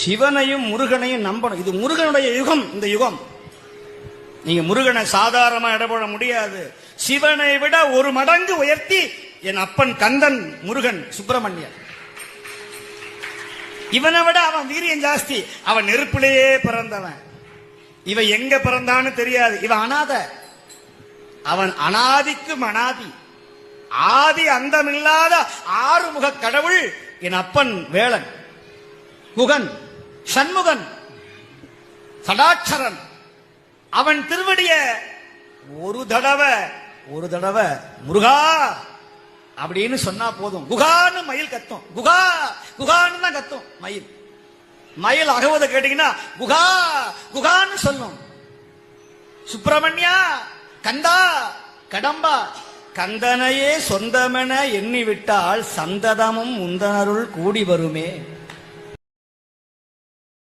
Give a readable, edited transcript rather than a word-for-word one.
சிவனையும் முருகனையும் நம்பணும். இது முருகனுடைய யுகம். இந்த யுகம் நீங்க முருகனை சாதாரணமா இடப்பட முடியாது. சிவனை விட ஒரு மடங்கு உயர்த்தி என் அப்பன் கந்தன் முருகன் சுப்பிரமணியன். இவனை விட அவன் வீரியம் ஜாஸ்தி. அவன் நெருப்பிலேயே பிறந்தவன். இவன் எங்க பிறந்தான்னு தெரியாது. இவன் அனாத. அவன் அனாதிக்கும் அனாதி, ஆதி அந்தமில்லாத ஆறுமுக கடவுள் என் அப்பன் வேளன், குகன், சண்முகன், சடாட்சரன். அவன் திருவடிய ஒரு தடவை முருகா அப்படின்னு சொன்னா போதும். குகான்னு மயில் கத்தும். குகா குகான்னு தான் கத்தும் மயில். மயில் அகவத கேட்டீங்கன்னா குகா குகான்னு சொல்லும். சுப்பிரமணியா, கந்தா, கடம்பா, கந்தனையே சொந்தமென எண்ணிவிட்டால் சந்ததமும் முந்தனருள் கூடி வருமே.